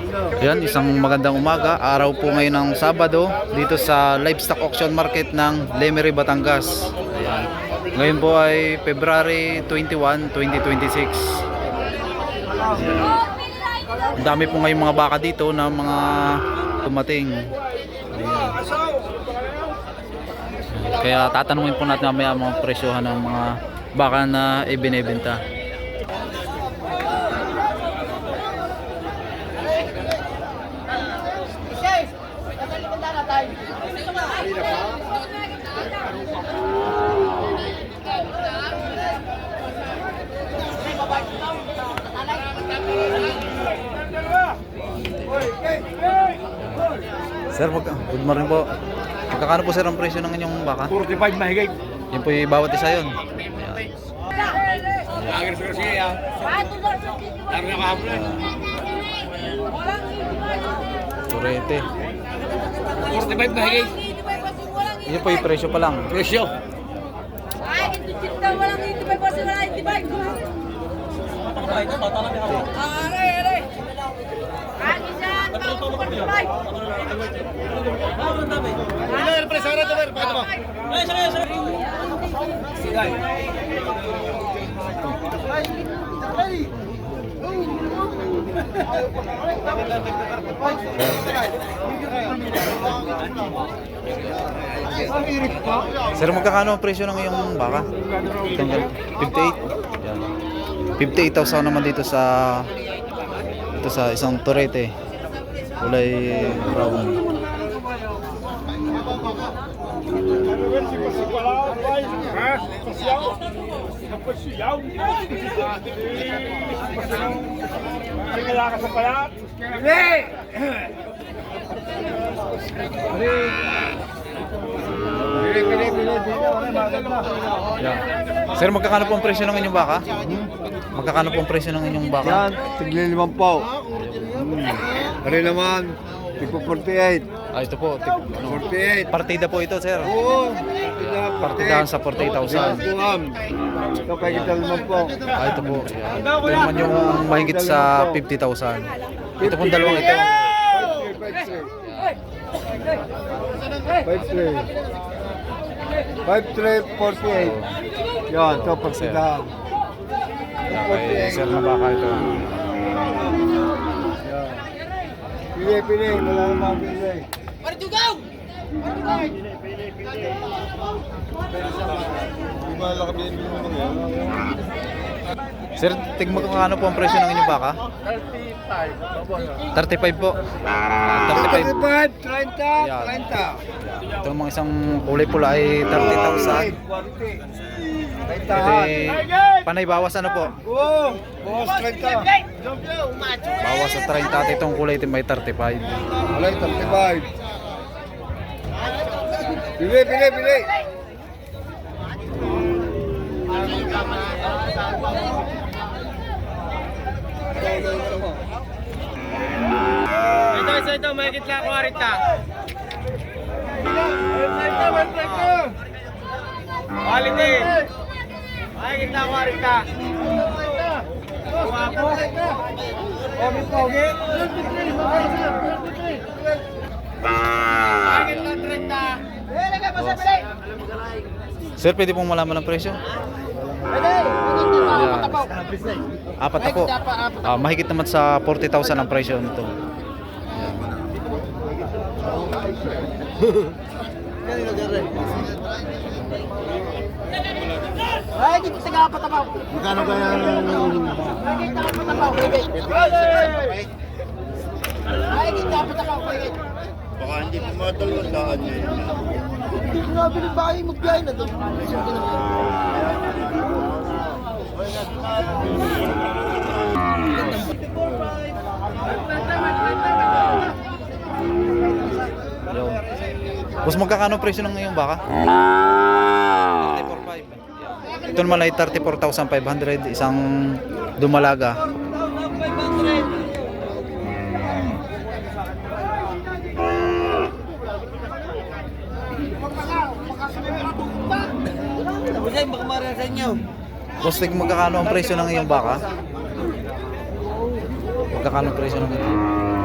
Ayan, isang magandang umaga. Araw po ngayon ng Sabado dito sa Livestock Auction Market ng Lemery, Batangas. Ayan. Ngayon po ay February 21, 2026. Ayan. Ang dami po ngayong mga baka dito na mga tumating. Ayan. Kaya tatanungin po natin mamaya mga presyohan ng mga baka na ibinebenta. Sir, good morning po. Magkakano po sir ang presyo ng inyong baka? 45 mahigit. Yun po yung bawat isa yun. Agres ko siya. Laro na kahapon. Turete. 45 mahigit. Yun po yung presyo pa lang. Presyo. Sir, magkakano ang presyo ng iyong baka? 58. Yan. 58,000 naman dito sa isang Torete. Kulay brown. Yan. Sir, magkakano po ang presyo ng inyong baka? Magkakano po ang presyo ng inyong baka? Yan, tigli 5 po. Pare naman, tipo 48. Ah, ito po. 48. Partida po ito, sir. Oo. Partidahan sa 48,000. Ito kay kita 5 po. Ah, ito po. Yan. Ito naman yung mahigit sa 50,000. Ito pong dalawang ito. 53, 48. Yan, ito pagsidahan. Okay, sir na baka ito. Pili, wala naman pili. Sir, magkakano po ang presyo ng inyong baka? 35 po. 35. 30. Ito mga isang kulay pula ay 30,000. Ito ay panay bawas ano po? Oo, bawas 30. Bawas sa 30 at itong kulay itim ay 35. Alay, 35. Pili. Ito, may kitla 40. Quality. May kitla 40. Pogi. Sir, pwede pong malaman ng presyo? Ayan. Apat na po. Mahigit naman sa 40,000 ang presyo nito. Ay, dito sa gapat apaw. Magkano kaya Ay, dito gapat apaw. baka hindi pumatol ang daan niya. Hindi ko nga binibahay, magbiyahe na doon. Boss, magkakano presyo ng iyong baka? 34,500. Ito naman ay 34,500, isang dumalaga. Boss, magkakano ang presyo ng iyong baka? Magkakano ang presyo ng iyong?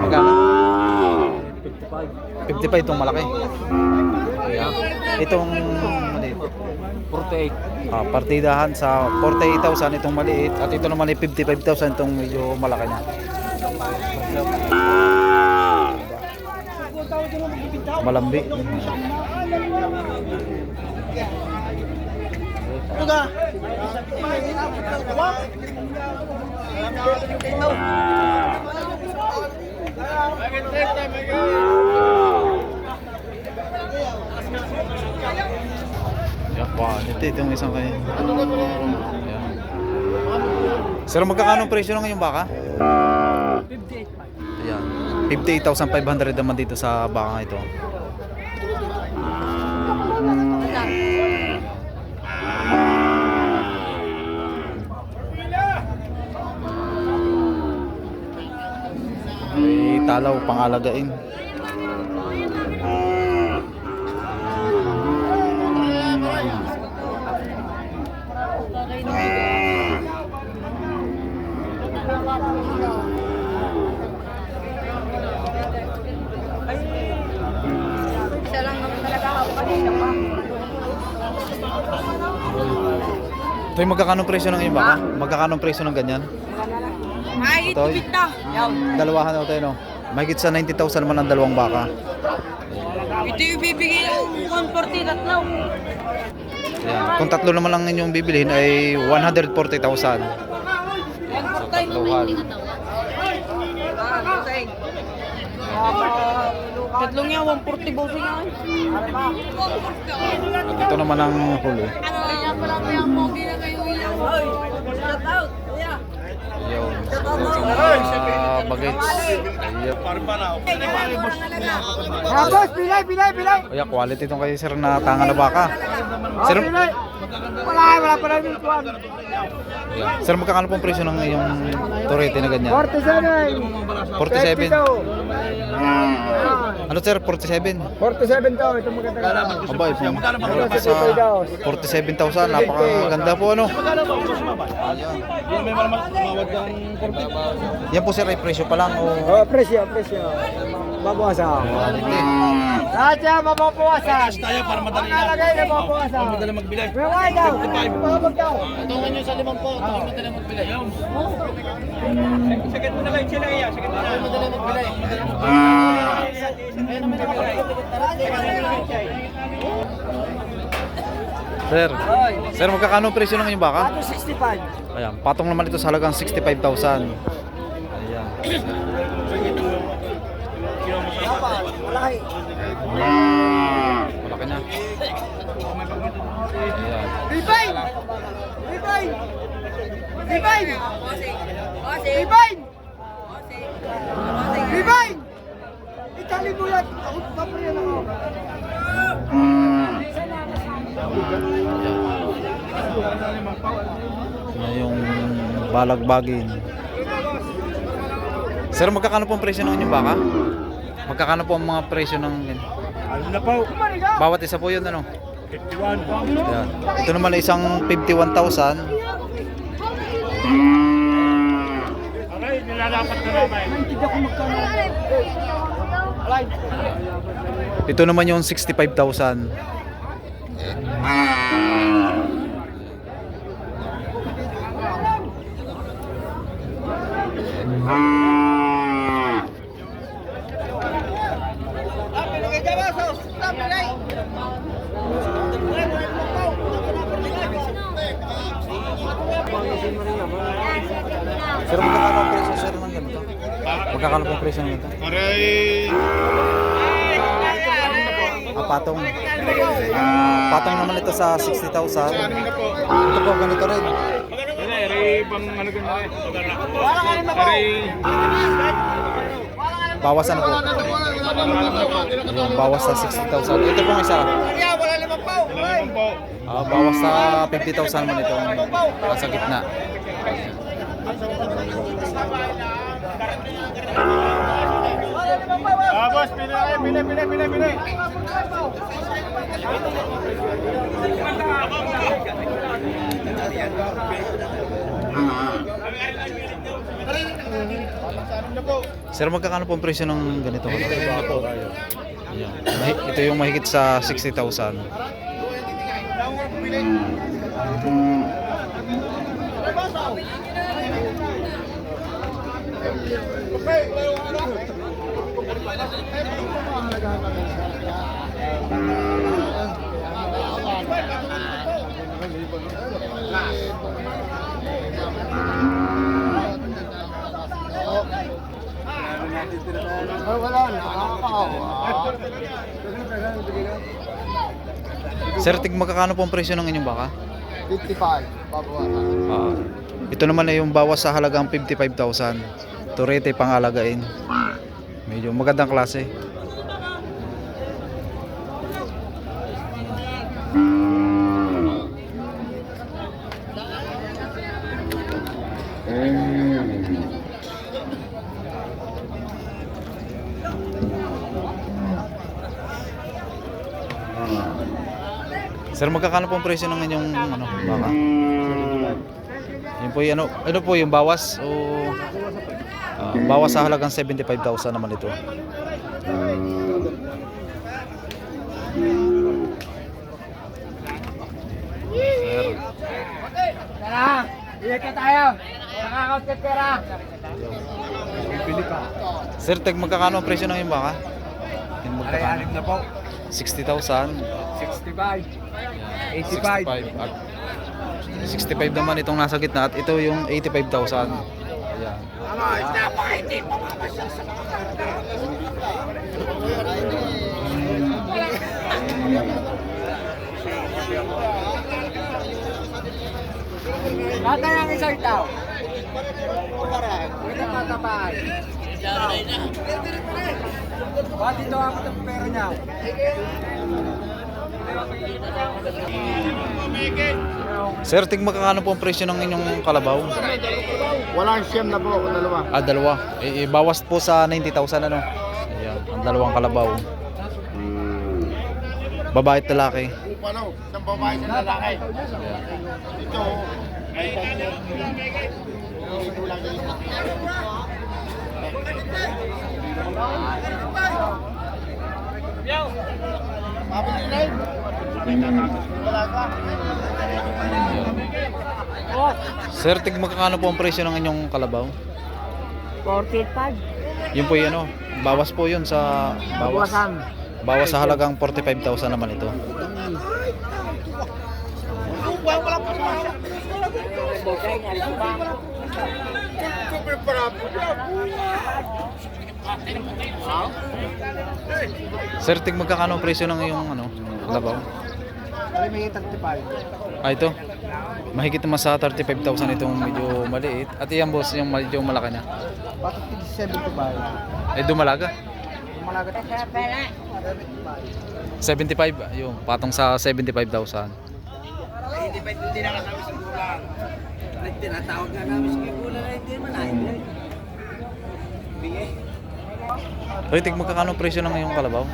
Magkano? 55 itong malaki. Ayan. Itong maliit. 48. Partidahan sa 48,000 itong maliit at ito naman ay 55,000 itong medyo malaki na. Malambi. Ano ka? Yan pa, ito itong isang kayo. Ayan. Sir, magkakano presyo na ngayon baka? 58. Ayan. 58,500 naman dito sa baka ito. May talaw pangalagain. Isa lang naman talaga ako kanina pa. Ito yung magkakano presyo ng ngayon baka? Magkakano presyo ng ganyan? Ay, Ito, itipid na. dalawahan ako tayo no? Mahigit sa 90,000 naman ang dalawang baka. Ito yung bibigay ng 140 tatlo. Ayan. Kung tatlo naman lang inyong bibilihin ay 140,000. 140. Tatluhan. Tatlong niya, 140 bossing nga. At ito naman ang huli. Kaya pala may ang pogi na kayo ilang. Shout out, kuya. Yun. Bagets. Ayun. Boss, pilay. Kaya quality itong kay sir na tanga na baka. Sir, Wala pa lang yung tuwan. sir magkakano pong presyo ng iyong torete na ganyan? 47. 47. Ano sir, 47? 47 to, ito maganda. Abay, sa 47,000, napakaganda po ano. Yan po sir ay presyo pa lang o Oh, presyo. Babawasan. quality. Lahat yan, mababawasan. Tayo para madali na. Nalagay na mababawasan. Madali magbili. May daw. Mabag daw. Tungan nyo sa 5 po. Ito madali magbili. Sagad mo na kayo sila iya. Sagad mo na. Madali magbili. Sir, magkakano ang presyo ng inyong baka? 65. Ayan, patong naman ito sa halagang 65,000. Ayan. Malaki. Malaki na. Ayan. Ribay! Itali mo yan. Ako papayan ako. Ayan yung balagbagin. Sir, magkakano po ang presyo ng inyong baka? Magkakano po ang mga presyo ng Ano na po? bawat isa po yun ano? 51. Ayan. Ito naman ay isang 51,000. Okay, nilalapat na naman. Ito naman yung 65,000. Sir, magkakano ang presyo sir ng ganito? Magkakano po ang presyo ng ganito? Aray! Patong. Patong naman ito sa 60,000. Ito po ganito rin. Aray, pang ano ganyan. Aray! Bawas ano po? Yung bawas sa 60,000. Ito pong isa. Alam po. Bawas sa 50,000 man ito. Sa gitna. Boss, pili. Sir, magkakano po ang presyo ng ganito? Ayan. Ito yung mahigit sa 60,000. Wala na. Sir, magkakano po ang presyo ng inyong baka? 55. Babawasan. Ito naman ay yung bawas sa halagang 55,000. Turete pangalagain. Medyo magandang klase. Sir, magkakano po ang presyo ng inyong baka? Yun po yung ano po yung bawas o bawas sa halagang 75,000 naman ito. Sir, Tara! Iyak ka tayo! Nakakaut ka pera! Sir, magkakano ang presyo ng inyong baka? Yung magkakano? na po. 60,000. 65. 65 at 65 naman itong nasa gitna at ito yung 85,000. Ayan. Tatay ang isang tao! Hindi matabay! Ba't ito ako ng pera niya? Sir, magkakano po ang presyo ng inyong kalabaw? Walang siyam na po, dalawa. Dalawa. Bawas po sa 90,000 ano. Ayan, ang dalawang kalabaw. Babae at lalaki. Ano? Isang babae sa lalaki. Ito. Sir, magkakano po ang presyo ng inyong kalabaw? 45. Yun po yun ano. Bawas po yun sa Bawasan. bawas sa halagang 45,000 naman ito. Sir, magkakano ang presyo ng iyong kalabaw? Ay, may 35. Ito. Mahigit naman sa 35,000 itong medyo maliit. At iyan boss, yung medyo malaki niya. Bakit 75? Dumalaga. Malagat. 75, yung patong sa 75,000. Hindi na kami sa gulang. Tinatawag na namin sa gulang na hindi man ay. Ritig, magkakano ang presyo ng iyong kalabaw?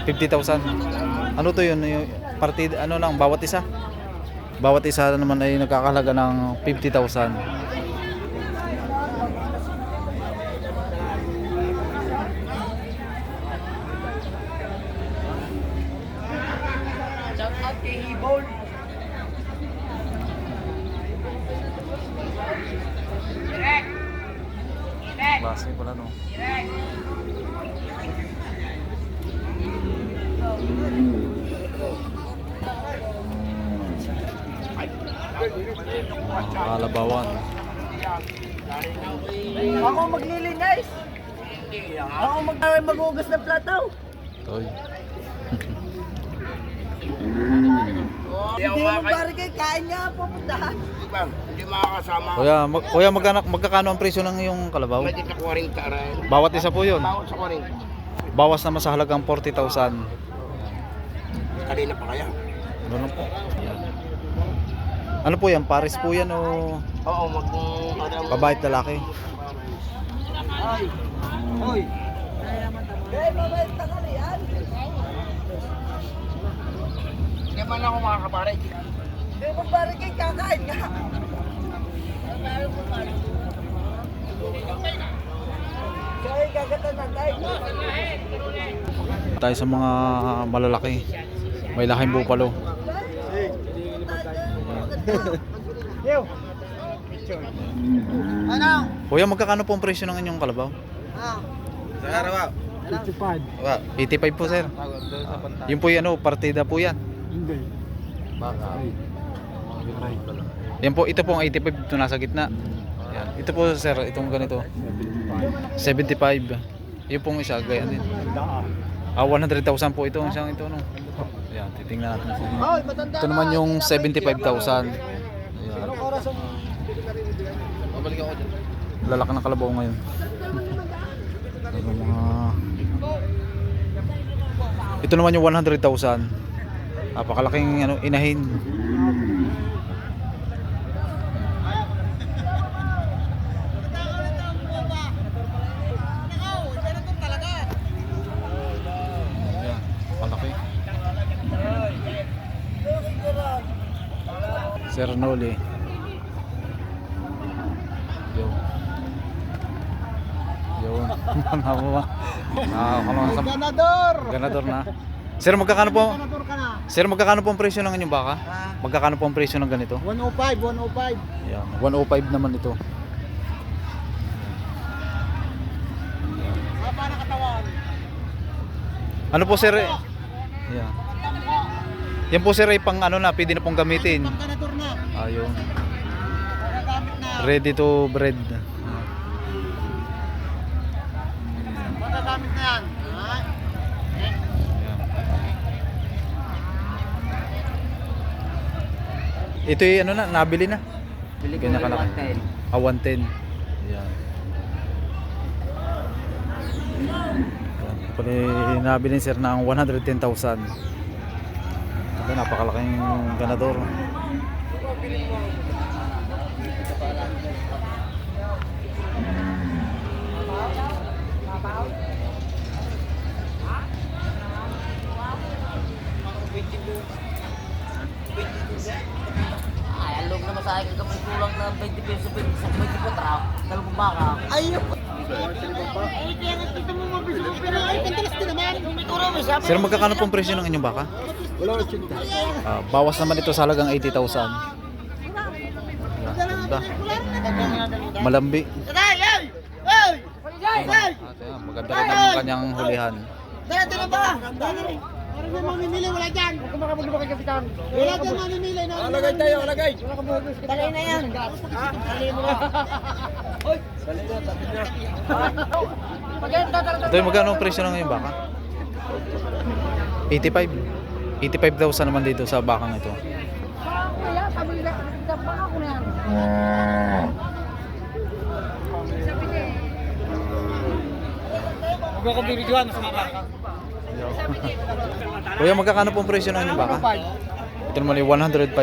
50,000. Ano to yun? Yung partida, lang, bawat isa? Bawat isa naman ay nagkakahalaga ng 50,000. Shout out kay Hibol. Klase pala no. Kalabawan. Ako maglilinis. Ako maghugas ng plato. Toy. Hindi mo pare kay kain nga po puntahan. Hindi makakasama. Kuya, magkakano ang presyo ng iyong kalabaw? Pwede na 40 aray. Bawat isa po yun. Bawat sa 40. Bawas naman sa halagang 40,000. Kanina pa kaya? Ano lang po? Yan. Ano po yan? Paris po yan o Oo, babae at lalaki? Ay. Hoy. Hindi man ako makakapare. Hindi mo pare kay kakain nga. Tayo sa mga malalaki. May laking bupalo. Kuya, magkakano po ang presyo ng inyong kalabaw? Sa araw. 85 po, sir. Yun po yan, partida po yan. Yan po, ito po ang 85, ito nasa gitna. Yan. Ito po, sir, itong ganito. 75. Yun pong isa, gaya din. 100,000 po ito, isang ito, no. Yan, titingnan natin. Ito naman yung 75,000. Ayan. Lalaki ng kalabaw ngayon. Ito naman yung 100,000. Napakalaking inahin. Ayan, malaki. Sir Noli. Yun. Ganador na. Sir, magkakano po? Sir, magkakano po ang presyo ng inyong baka? Magkakano po ang presyo ng ganito? 105. Yan, 105 naman ito. Ano po, sir? Yan. Yan po, sir, ay pang ano na, pwede na pong gamitin. Ayun. Ready to breed. Magagamit na yan. Ito yung ano na, nabili na. Bili ko Ganyan ng kalaki. 110. 110. Yan. Ito pala yung nabili ni sir ng 110,000. Ito, napakalaking ganador. Ay, alog na masaya ka kapag kulang na 20 pesos sa 24 trap. Dalawang baka. Ayun! Ay, kaya nagpita mo mabisa. Pero ay, kantilas din naman. Ikaw may sabi. Sir, magkakano pong presyo ng inyong baka? Wala 80. Bawas naman ito sa halagang 80,000. Ganda. Malambi. Maganda rin ang kanyang hulihan. Dala ba? Parang may mamimili, wala dyan. Huwag ka makapaglupa kay Kapitan. Wala dyan mamimili. Alagay tayo, alagay. Talay na yan. Talay mo na. Ito yung magkano ang presyo ng inyong baka? 85. 85,000 naman dito sa bakang ito. Kaya, sabi nila, baka ko na yan. Huwag ka bibigyan sa mga baka. Kuya, magkakano pong presyo ng inyong baka? Ito naman yung 105,000.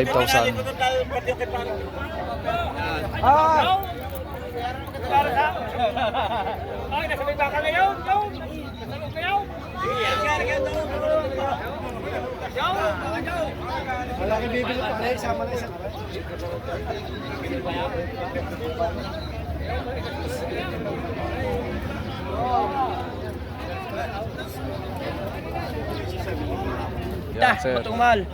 Malaki bibili pa kayo, sama na isang Yan, sir. Tumal.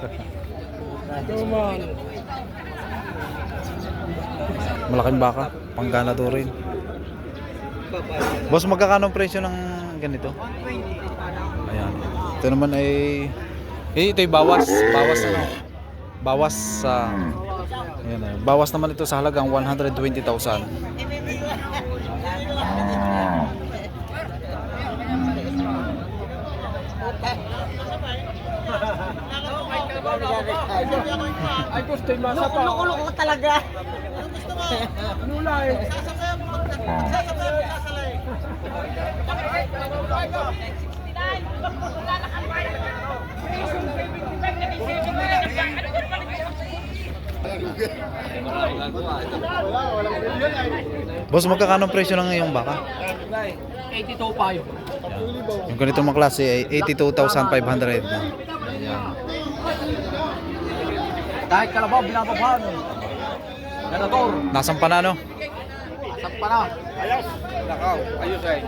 Malaking baka, pangganado rin. Boss, magkakano ang presyo ng ganito? Ayan. Ito naman ay ito'y bawas. Bawas ano? Bawas sa ayan, bawas naman ito sa halagang 120,000. Ay, gusto yung masa pa. Loko-loko ka talaga. Nulay. Boss, magkakano ang presyo ng iyong baka? 82.5. Yung ganitong mga klase ay 82,500. Ayan. Kahit kalabaw, binababahan. Ganador. Nasaan pa na, no? Nakaw, ayos eh.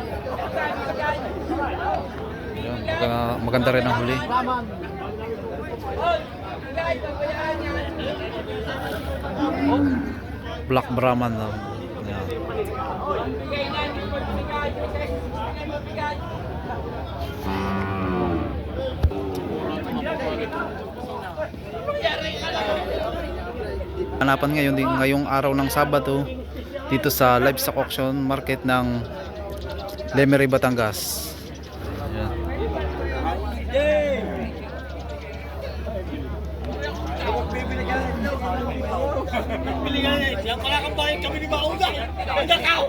Ayan, maganda rin ang huli. Black Brahman na. Ayan. Hanapan ngayon din ngayong araw ng Sabado dito sa livestock auction market ng Lemery, Batangas. Ayan. Bili nga na, yan pala kang bayan kami ni Mauna. Ang nakaw!